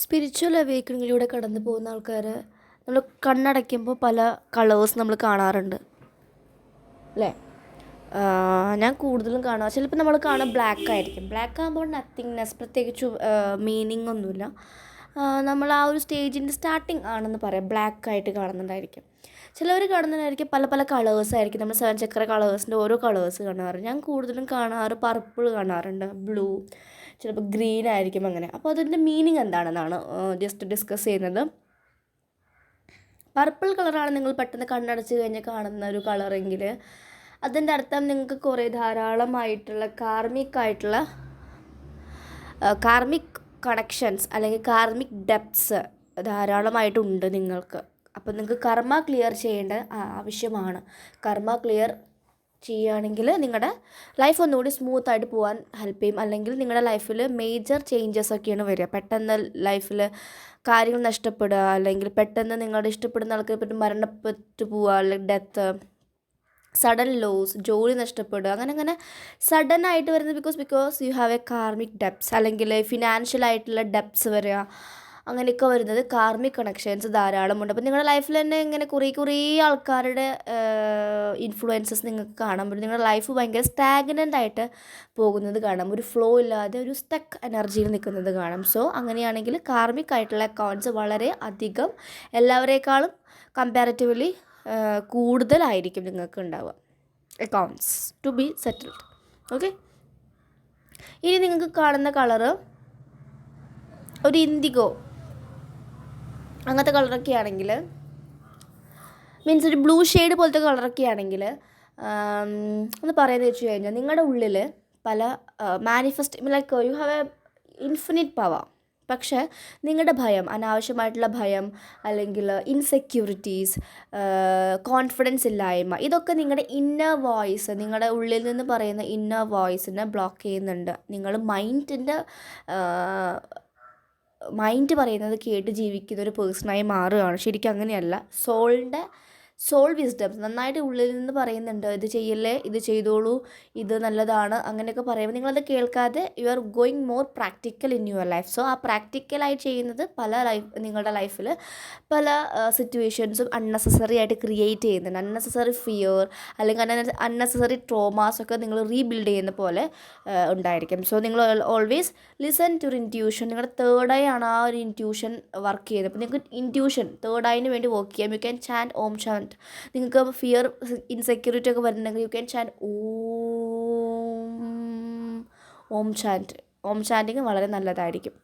Spiritual അവേക്കണിങ്ങിലൂടെ കടന്നു പോകുന്ന ആൾക്കാർ നമ്മൾ കണ്ണടയ്ക്കുമ്പോൾ പല കളേഴ്സ് നമ്മൾ കാണാറുണ്ട് അല്ലേ. ഞാൻ കൂടുതലും കാണുക ചിലപ്പോൾ നമ്മൾ കാണുക ബ്ലാക്ക് ആയിരിക്കും. ബ്ലാക്ക് ആകുമ്പോൾ നത്തിങ്നെസ്, പ്രത്യേകിച്ച് മീനിങ് ഒന്നുമില്ല. നമ്മൾ ആ ഒരു സ്റ്റേജിൻ്റെ സ്റ്റാർട്ടിങ് ആണെന്ന് പറയാം, ബ്ലാക്ക് ആയിട്ട് കാണുന്നുണ്ടായിരിക്കും. ചിലവർ കാണുന്നുണ്ടായിരിക്കും പല പല കളേഴ്സ് ആയിരിക്കും. നമ്മൾ 7 ചക്ര കളേഴ്സിൻ്റെ ഓരോ കളേഴ്സ് കാണാറുണ്ട്. ഞാൻ കൂടുതലും കാണാറ് പർപ്പിൾ കാണാറുണ്ട്, ബ്ലൂ, ചിലപ്പോൾ ഗ്രീൻ ആയിരിക്കും, അങ്ങനെ. അപ്പോൾ അതിൻ്റെ മീനിങ് എന്താണെന്നാണ് ജസ്റ്റ് ഡിസ്കസ് ചെയ്യുന്നത്. പർപ്പിൾ കളറാണ് നിങ്ങൾ പെട്ടെന്ന് കണ്ണടച്ച് കഴിഞ്ഞ് കാണുന്ന ഒരു കളറെങ്കിൽ അതിൻ്റെ അർത്ഥം നിങ്ങൾക്ക് കുറേ ധാരാളമായിട്ടുള്ള കാർമിക് കണക്ഷൻസ് അല്ലെങ്കിൽ കാർമിക് ഡെപ്ത്സ് ധാരാളമായിട്ടുണ്ട് നിങ്ങൾക്ക്. അപ്പോൾ നിങ്ങൾക്ക് കർമ്മ ക്ലിയർ ചെയ്യേണ്ട ആവശ്യമാണ്. കർമ്മ ക്ലിയർ ചെയ്യുകയാണെങ്കിൽ നിങ്ങളുടെ ലൈഫ് ഒന്നുകൂടി സ്മൂത്തായിട്ട് പോകാൻ ഹെൽപ്പ് ചെയ്യും. അല്ലെങ്കിൽ നിങ്ങളുടെ ലൈഫിൽ മേജർ ചേഞ്ചസ് ഒക്കെയാണ് വരിക. പെട്ടെന്ന് ലൈഫിൽ കാര്യങ്ങൾ നഷ്ടപ്പെടുക, അല്ലെങ്കിൽ പെട്ടെന്ന് നിങ്ങളുടെ ഇഷ്ടപ്പെടുന്ന ആൾക്ക് പറ്റി മരണപ്പെട്ടു പോവുക, അല്ലെങ്കിൽ ഡെത്ത്, സഡൻ ലോസ്, ജോലി നഷ്ടപ്പെടുക, അങ്ങനെ സഡനായിട്ട് വരുന്നത് because you have A karmic debts, അല്ലെങ്കിൽ ഫിനാൻഷ്യലായിട്ടുള്ള ഡെപ്സ് വരിക, അങ്ങനെയൊക്കെ വരുന്നത് കാർമിക് കണക്ഷൻസ് ധാരാളമുണ്ട്. അപ്പോൾ നിങ്ങളുടെ ലൈഫിൽ തന്നെ ഇങ്ങനെ കുറേ ആൾക്കാരുടെ ഇൻഫ്ലുവൻസസ് നിങ്ങൾക്ക് കാണാൻ പറ്റും. നിങ്ങളുടെ ലൈഫ് ഭയങ്കര സ്റ്റാഗ്നൻ്റ് ആയിട്ട് പോകുന്നത് കാണാം, ഒരു ഫ്ലോ ഇല്ലാതെ ഒരു സ്റ്റക്ക് എനർജിയിൽ നിൽക്കുന്നത് കാണാം. സോ അങ്ങനെയാണെങ്കിൽ കാർമിക് ആയിട്ടുള്ള അക്കൗണ്ട്സ് വളരെ അധികം എല്ലാവരേക്കാളും കമ്പാരിറ്റീവ്ലി കൂടുതലായിരിക്കും നിങ്ങൾക്ക് ഉണ്ടാവുക, accounts to be settled. Okay, ഇനി നിങ്ങൾക്ക് കാണുന്ന കളറ് ഒരു ഇൻഡിഗോ അങ്ങനത്തെ കളറൊക്കെ ആണെങ്കിൽ, മീൻസ് ഒരു ബ്ലൂ ഷെയ്ഡ് പോലത്തെ കളറൊക്കെ ആണെങ്കിൽ എന്ന് പറയുന്നത് വെച്ച് കഴിഞ്ഞാൽ നിങ്ങളുടെ ഉള്ളിൽ പല like you have A infinite power. പക്ഷേ നിങ്ങളുടെ ഭയം, അനാവശ്യമായിട്ടുള്ള ഭയം, അല്ലെങ്കിൽ ഇൻസെക്യൂരിറ്റീസ്, കോൺഫിഡൻസ് ഇല്ലായ്മ, ഇതൊക്കെ നിങ്ങളുടെ ഇന്നർ വോയിസ്, നിങ്ങളുടെ ഉള്ളിൽ നിന്ന് പറയുന്ന ഇന്നർ വോയിസിനെ ബ്ലോക്ക് ചെയ്യുന്നുണ്ട്. നിങ്ങൾ മൈൻഡ് പറയുന്നത് കേട്ട് ജീവിക്കുന്ന ഒരു പേഴ്സണായി മാറുകയാണ്. ശരിക്കും അങ്ങനെയല്ല. സോൾ വിസ്ഡംസ് നന്നായിട്ട് ഉള്ളിൽ നിന്ന് പറയുന്നുണ്ട്, ഇത് ചെയ്യല്ലേ, ഇത് ചെയ്തോളൂ, ഇത് നല്ലതാണ്, അങ്ങനെയൊക്കെ പറയുമ്പോൾ നിങ്ങളത് കേൾക്കാതെ you are going more practical in your life. So ആ പ്രാക്ടിക്കലായി ചെയ്യുന്നത് നിങ്ങളുടെ ലൈഫിൽ പല സിറ്റുവേഷൻസും അൺനെസസറി ആയിട്ട് ക്രിയേറ്റ് ചെയ്യുന്നുണ്ട്. അൺനെസസറി ഫിയർ അല്ലെങ്കിൽ അൺനെസസറി ട്രോമാസൊക്കെ നിങ്ങൾ റീബിൽഡ് ചെയ്യുന്ന പോലെ ഉണ്ടായിരിക്കും. സോ നിങ്ങൾ ഓൾവേസ് ലിസൺ ടു ഇൻറ്റ്യൂഷൻ. നിങ്ങളുടെ തേർഡ് ഐ ആണ് ആ ഒരു ഇൻറ്റ്യൂഷൻ വർക്ക് ചെയ്യുന്നത്. അപ്പോൾ നിങ്ങൾക്ക് ഇൻറ്റ്യൂഷൻ തേർഡ് ഐന് വേണ്ടി വർക്ക് ചെയ്യാം. You can chant Om Shant. നിങ്ങൾക്ക് ഫിയർ, ഇൻസെക്യൂരിറ്റി ഒക്കെ വരുന്നുണ്ടെങ്കിൽ you can chant Om chant. Om chanting വളരെ നല്ലതായിരിക്കും.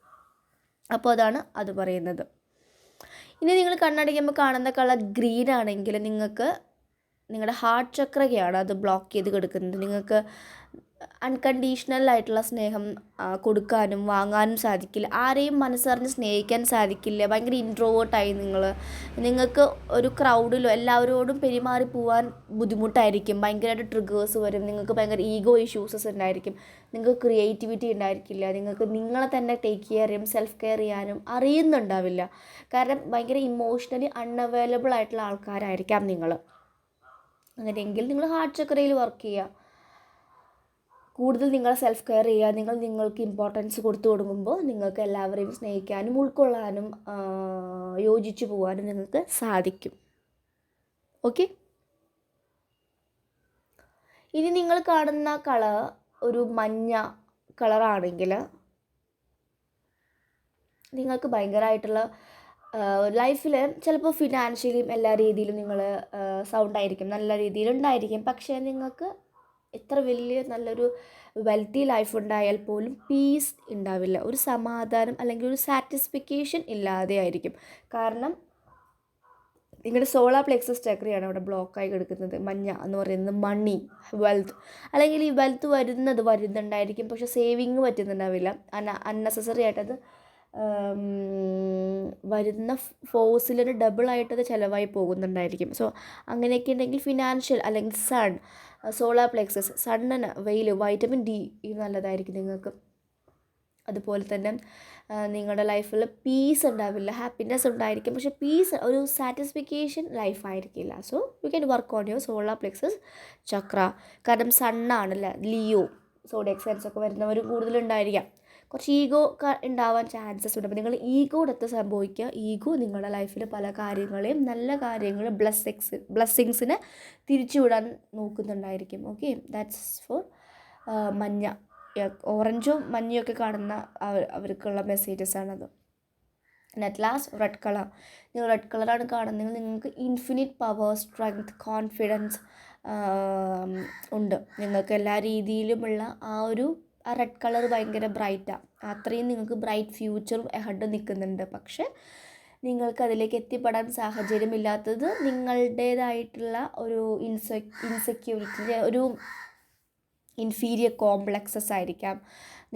അപ്പോൾ അതാണ് അത് പറയുന്നത്. ഇനി നിങ്ങൾ കണ്ണടയ്ക്കുമ്പോൾ കാണുന്ന കളർ ഗ്രീൻ ആണെങ്കിൽ നിങ്ങൾക്ക് നിങ്ങളുടെ ഹാർട്ട് ചക്രയാണ് അത് ബ്ലോക്ക് ചെയ്ത് കിടക്കുന്നത്. നിങ്ങൾക്ക് അൺകണ്ടീഷണൽ ആയിട്ടുള്ള സ്നേഹം കൊടുക്കാനും വാങ്ങാനും സാധിക്കില്ല. ആരെയും മനസ്സറിഞ്ഞ് സ്നേഹിക്കാൻ സാധിക്കില്ല. ഭയങ്കര ഇൻട്രോവേർട്ടായി നിങ്ങൾക്ക് ഒരു ക്രൗഡിലോ എല്ലാവരോടും പെരുമാറി പോകാൻ ബുദ്ധിമുട്ടായിരിക്കും. ഭയങ്കരമായിട്ട് ട്രിഗേഴ്സ് വരും. നിങ്ങൾക്ക് ഭയങ്കര ഈഗോ ഇഷ്യൂസസ് ഉണ്ടായിരിക്കും. നിങ്ങൾക്ക് ക്രിയേറ്റിവിറ്റി ഉണ്ടായിരിക്കില്ല. നിങ്ങൾക്ക് നിങ്ങളെ തന്നെ ടേക്ക് കെയർ ചെയ്യാനും സെൽഫ് കെയർ ചെയ്യാനും അറിയുന്നുണ്ടാവില്ല. കാരണം ഭയങ്കര ഇമോഷണലി അൺഅവൈലബിൾ ആയിട്ടുള്ള ആൾക്കാരായിരിക്കാം നിങ്ങൾ. അങ്ങനെയെങ്കിൽ നിങ്ങൾ ഹാർട്ട് ചക്രയിൽ വർക്ക് ചെയ്യുക, കൂടുതൽ നിങ്ങളെ സെൽഫ് കെയർ ചെയ്യുക. നിങ്ങൾക്ക് ഇമ്പോർട്ടൻസ് കൊടുത്തു തുടങ്ങുമ്പോൾ നിങ്ങൾക്ക് എല്ലാവരെയും സ്നേഹിക്കാനും ഉൾക്കൊള്ളാനും യോജിച്ചു പോകാനും നിങ്ങൾക്ക് സാധിക്കും. ഓക്കെ, ഇനി നിങ്ങൾ കാണുന്ന കളർ ഒരു മഞ്ഞ കളറാണെങ്കിൽ നിങ്ങൾക്ക് ഭയങ്കരമായിട്ടുള്ള ലൈഫിൽ ചിലപ്പോൾ ഫിനാൻഷ്യലിയും എല്ലാ രീതിയിലും നിങ്ങൾ സൗണ്ടായിരിക്കും, നല്ല രീതിയിലുണ്ടായിരിക്കും. പക്ഷേ നിങ്ങൾക്ക് എത്ര വലിയ നല്ലൊരു വെൽത്തി ലൈഫ് ഉണ്ടായാൽ പോലും പീസ് ഉണ്ടാവില്ല. ഒരു സമാധാനം അല്ലെങ്കിൽ ഒരു സാറ്റിസ്ഫിക്കേഷൻ ഇല്ലാതെ ആയിരിക്കും. കാരണം നിങ്ങളുടെ സോളാർ പ്ലെക്സസ് ചക്രയാണ് അവിടെ ബ്ലോക്കായി കിടക്കുന്നത്. മഞ്ഞ എന്ന് പറയുന്നത് മണി, വെൽത്ത്, അല്ലെങ്കിൽ ഈ വെൽത്ത് വരുന്നുണ്ടായിരിക്കും, പക്ഷേ സേവിങ് പറ്റുന്നുണ്ടാവില്ല. അൺനെസസറി ആയിട്ടത് വരുന്ന ഫോഴ്സിലൊരു ഡബിളായിട്ടത് ചിലവായി പോകുന്നുണ്ടായിരിക്കും. സോ അങ്ങനെയൊക്കെ ഉണ്ടെങ്കിൽ ഫിനാൻഷ്യൽ അല്ലെങ്കിൽ സോളാർ പ്ലെക്സസ്, സണ്ണിന്, വെയിൽ, വൈറ്റമിൻ ഡി ഇത് നല്ലതായിരിക്കും നിങ്ങൾക്ക്. അതുപോലെ തന്നെ നിങ്ങളുടെ ലൈഫിൽ പീസ് ഉണ്ടാവില്ല. ഹാപ്പിനെസ് ഉണ്ടായിരിക്കും, പക്ഷേ ഒരു സാറ്റിസ്ഫിക്കേഷൻ ലൈഫായിരിക്കില്ല. So you can work on your solar plexus chakra. കാരണം സണ്ണാണല്ലോ, ലിയോ, സോഡിയക് സൈൻസ് ഒക്കെ വരുന്നവർ കൂടുതലുണ്ടായിരിക്കാം. കുറച്ച് ഈഗോ ഉണ്ടാവാൻ ചാൻസസ് ഉണ്ട്. അപ്പോൾ നിങ്ങൾ ഈഗോ അടുത്ത് സംഭവിക്കുക. ഈഗോ നിങ്ങളുടെ ലൈഫിൽ പല കാര്യങ്ങളെയും നല്ല കാര്യങ്ങൾ ബ്ലെസ്സിങ്സിനെ തിരിച്ചുവിടാൻ നോക്കുന്നുണ്ടായിരിക്കും. ഓക്കെ, ദാറ്റ്സ് ഫോർ മഞ്ഞ. ഓറഞ്ചും മഞ്ഞയൊക്കെ കാണുന്ന അവർക്കുള്ള മെസ്സേജസ് ആണത്. At last red colour. നിങ്ങൾ റെഡ് കളറാണ് കാണുന്നത്. നിങ്ങൾക്ക് ഇൻഫിനിറ്റ് പവർ, സ്ട്രെങ്ത്, കോൺഫിഡൻസ് ഉണ്ട്. നിങ്ങൾക്ക് എല്ലാ രീതിയിലുമുള്ള ആ റെഡ് കളർ ഭയങ്കര ബ്രൈറ്റാണ്. അത്രയും നിങ്ങൾക്ക് ബ്രൈറ്റ് ഫ്യൂച്ചറും എഹഡ് നിൽക്കുന്നുണ്ട്. പക്ഷേ നിങ്ങൾക്ക് അതിലേക്ക് എത്തിപ്പെടാൻ സാഹചര്യമില്ലാത്തത് നിങ്ങളുടേതായിട്ടുള്ള ഒരു ഇൻസെക്യൂരിറ്റി, ഒരു ഇൻഫീരിയർ കോംപ്ലക്സസ് ആയിരിക്കാം.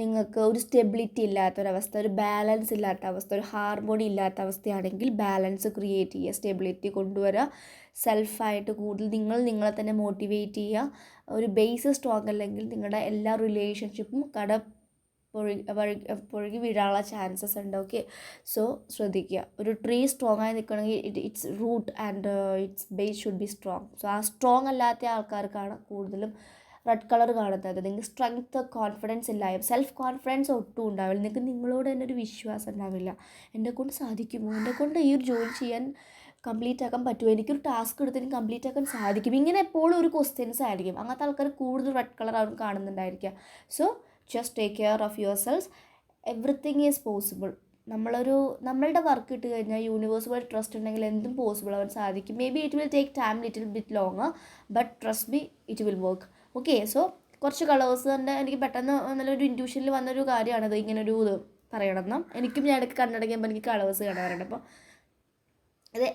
നിങ്ങൾക്ക് ഒരു സ്റ്റെബിലിറ്റി ഇല്ലാത്തൊരവസ്ഥ, ഒരു ബാലൻസ് ഇല്ലാത്ത അവസ്ഥ, ഒരു ഹാർമോണി ഇല്ലാത്ത അവസ്ഥയാണെങ്കിൽ ബാലൻസ് ക്രിയേറ്റ് ചെയ്യുക, സ്റ്റെബിലിറ്റി കൊണ്ടുവരിക, സെൽഫായിട്ട് കൂടുതൽ നിങ്ങളെ തന്നെ മോട്ടിവേറ്റ് ചെയ്യുക. ഒരു ബേസ് സ്ട്രോങ് അല്ലെങ്കിൽ നിങ്ങളുടെ എല്ലാ റിലേഷൻഷിപ്പും പൊഴുകി വീഴാനുള്ള ചാൻസസ് ഉണ്ട്. ഓക്കെ, സോ ശ്രദ്ധിക്കുക. ഒരു ട്രീ സ്ട്രോങ് ആയി നിൽക്കണമെങ്കിൽ its root and its base should be strong. So ആ സ്ട്രോങ് അല്ലാത്ത ആൾക്കാർക്കാണ് കൂടുതലും റെഡ് കളർ കാണുന്നത്. നിങ്ങൾക്ക് സ്ട്രെങ്ത്ത്, കോൺഫിഡൻസ് ഇല്ലായ്മ, സെൽഫ് കോൺഫിഡൻസ് ഒട്ടും ഉണ്ടാവില്ല. നിങ്ങൾക്ക് നിങ്ങളോട് തന്നെ ഒരു വിശ്വാസം ഉണ്ടാവില്ല. എന്നെക്കൊണ്ട് സാധിക്കുമോ, എന്നെക്കൊണ്ട് ഈ ഒരു ജോലി ചെയ്യാൻ കംപ്ലീറ്റ് ആക്കാൻ പറ്റുമോ, എനിക്കൊരു ടാസ്ക് എടുത്ത് കംപ്ലീറ്റ് ആക്കാൻ സാധിക്കും, ഇങ്ങനെ എപ്പോഴും ഒരു ക്വസ്റ്റ്യൻസ് ആയിരിക്കും. അങ്ങനത്തെ ആൾക്കാർ കൂടുതൽ റെഡ് കളർ അവർ കാണുന്നുണ്ടായിരിക്കുക. So just take care of yourself. Everything is possible. നമ്മളുടെ വർക്ക് ഇട്ട് കഴിഞ്ഞാൽ യൂണിവേഴ്സുമായി ട്രസ്റ്റ് ഉണ്ടെങ്കിൽ എന്തും പോസിബിൾ ആവാൻ സാധിക്കും. Maybe it will take time little bit longer, but trust me, it will work. Okay, so കുറച്ച് കളേഴ്സ് തന്നെ എനിക്ക് പെട്ടെന്ന് നല്ലൊരു ഇൻറ്റ്യൂഷനിൽ വന്നൊരു കാര്യമാണത്, ഇങ്ങനൊരു ഇത് പറയണമെന്ന്. എനിക്കും ഞാൻ ഇടയ്ക്ക് കണ്ണടയ്ക്കുമ്പോൾ എനിക്ക് കളേഴ്സ് കാണാറുണ്ട്. അപ്പോൾ ഇത്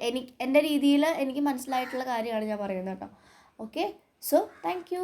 എൻ്റെ രീതിയിൽ എനിക്ക് മനസ്സിലായിട്ടുള്ള കാര്യമാണ് ഞാൻ പറയുന്നത് കേട്ടോ. Okay, so thank you.